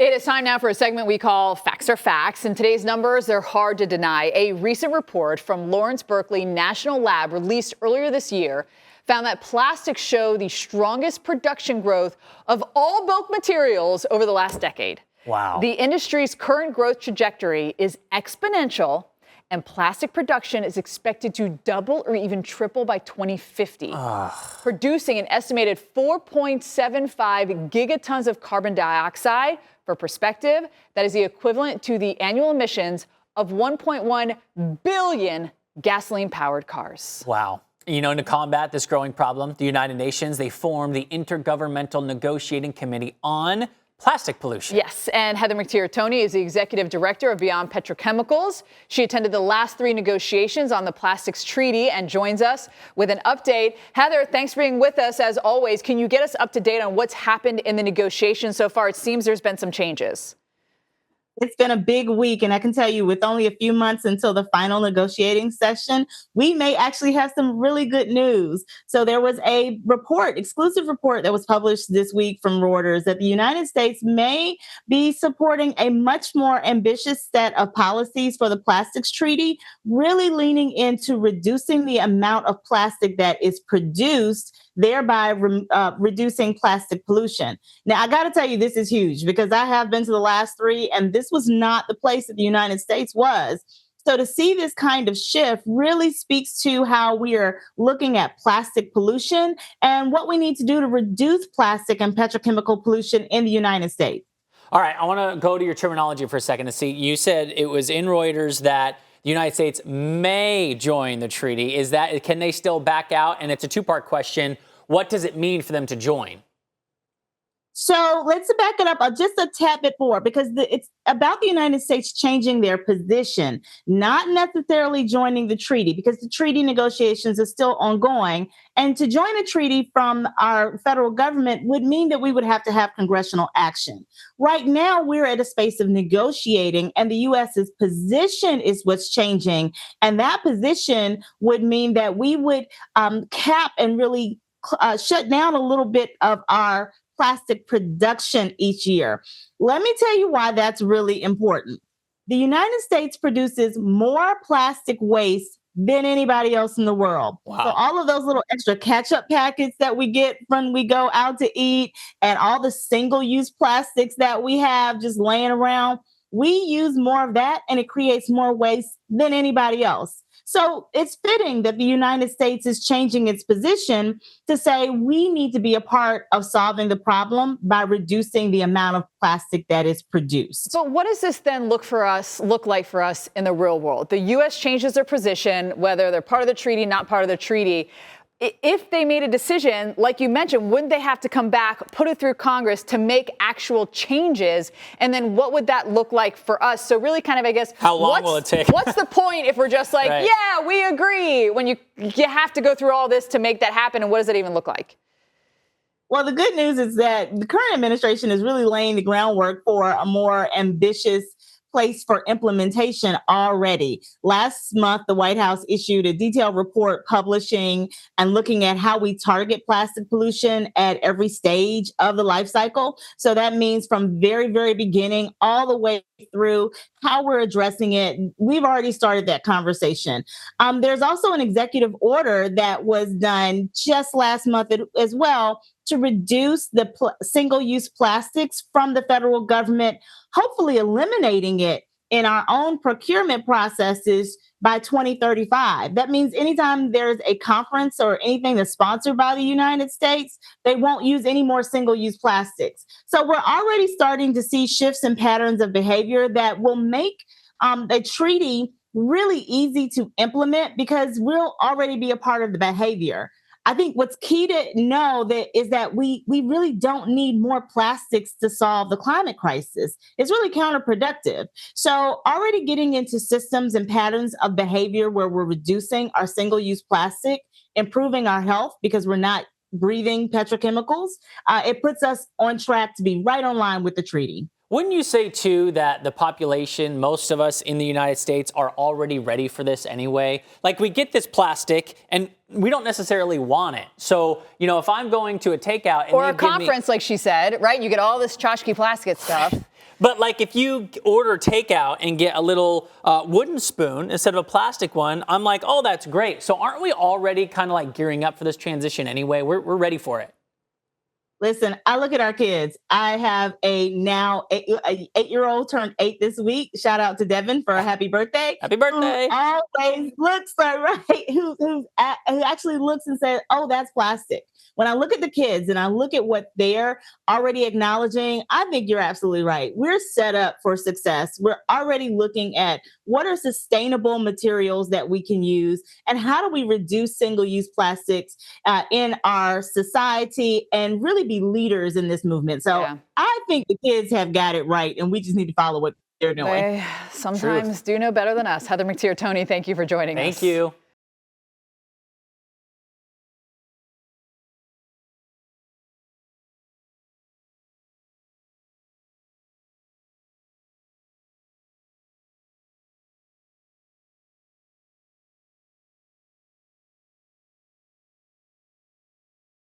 It is time now for a segment we call Facts Are Facts. And today's numbers, they're hard to deny. A recent report from Lawrence Berkeley National Lab released earlier this year found that plastics show the strongest production growth of all bulk materials over the last decade. Wow. The industry's current growth trajectory is exponential, and plastic production is expected to double or even triple by 2050, producing an estimated 4.75 gigatons of carbon dioxide. For perspective, that is the equivalent to the annual emissions of 1.1 billion gasoline-powered cars. Wow. You know, to combat this growing problem, the United Nations, they formed the Intergovernmental Negotiating Committee on Plastic Pollution. Yes, and Heather McTeer Toney is the executive director of Beyond Petrochemicals. She attended the last 3 negotiations on the plastics treaty and joins us with an update. Heather, thanks for being with us as always. Can you get us up to date on what's happened in the negotiations so far? It seems there's been some changes. It's been a big week, and I can tell you with only a few months until the final negotiating session, we may actually have some really good news. So there was a exclusive report that was published this week from Reuters that the United States may be supporting a much more ambitious set of policies for the plastics treaty, really leaning into reducing the amount of plastic that is produced, thereby reducing plastic pollution. Now, I got to tell you, this is huge because I have been to the last 3, and this was not the place that the United States was. So to see this kind of shift really speaks to how we are looking at plastic pollution and what we need to do to reduce plastic and petrochemical pollution in the United States. All right, I want to go to your terminology for a second to see. You said it was in Reuters that the United States may join the treaty. Can they still back out? And it's a 2-part question. What does it mean for them to join? So let's back it up just a tad bit more, because it's about the United States changing their position, not necessarily joining the treaty, because the treaty negotiations are still ongoing. And to join a treaty from our federal government would mean that we would have to have congressional action. Right now, we're at a space of negotiating, and the U.S.'s position is what's changing. And that position would mean that we would cap and really shut down a little bit of our plastic production each year. Let me tell you why that's really important. The United States produces more plastic waste than anybody else in the world. Wow. So all of those little extra ketchup packets that we get when we go out to eat and all the single-use plastics that we have just laying around, we use more of that and it creates more waste than anybody else. So it's fitting that the United States is changing its position to say we need to be a part of solving the problem by reducing the amount of plastic that is produced. So what does this then look like for us in the real world? The U.S. changes their position, whether they're part of the treaty, not part of the treaty. If they made a decision, like you mentioned, wouldn't they have to come back, put it through Congress to make actual changes? And then what would that look like for us? So really kind of, I guess, how long will it take? What's the point if we're just like, right, yeah, we agree, when you have to go through all this to make that happen? And what does it even look like? Well, the good news is that the current administration is really laying the groundwork for a more ambitious place for implementation already. Last month, the White House issued a detailed report publishing and looking at how we target plastic pollution at every stage of the life cycle. So that means from very, very beginning all the way through how we're addressing it. We've already started that conversation. There's also an executive order that was done just last month as well to reduce the single-use plastics from the federal government, hopefully eliminating it in our own procurement processes by 2035. That means anytime there's a conference or anything that's sponsored by the United States, they won't use any more single-use plastics. So we're already starting to see shifts in patterns of behavior that will make a treaty really easy to implement because we'll already be a part of the behavior. I think what's key to know is that we really don't need more plastics to solve the climate crisis. It's really counterproductive. So already getting into systems and patterns of behavior where we're reducing our single-use plastic, improving our health because we're not breathing petrochemicals, it puts us on track to be right on line with the treaty. Wouldn't you say, too, that the population, most of us in the United States, are already ready for this anyway? Like, we get this plastic, and we don't necessarily want it. So, you know, if I'm going to a takeout... or a conference, like she said, right? You get all this tchotchke plastic stuff. But like if you order takeout and get a little wooden spoon instead of a plastic one, I'm like, oh, that's great. So aren't we already kind of like gearing up for this transition anyway? We're ready for it. Listen, I look at our kids. I have a now 8-year-old turned 8 this week. Shout out to Devin for a happy birthday. Happy birthday. Who always looks so right. Who actually looks and says, "Oh, that's plastic." When I look at the kids and I look at what they're already acknowledging, I think you're absolutely right. We're set up for success. We're already looking at what are sustainable materials that we can use and how do we reduce single-use plastics in our society and really be leaders in this movement. So I think the kids have got it right and we just need to follow what they're doing. They sometimes do know better than us. Heather McTeer Toney, thank you for joining us. Thank you.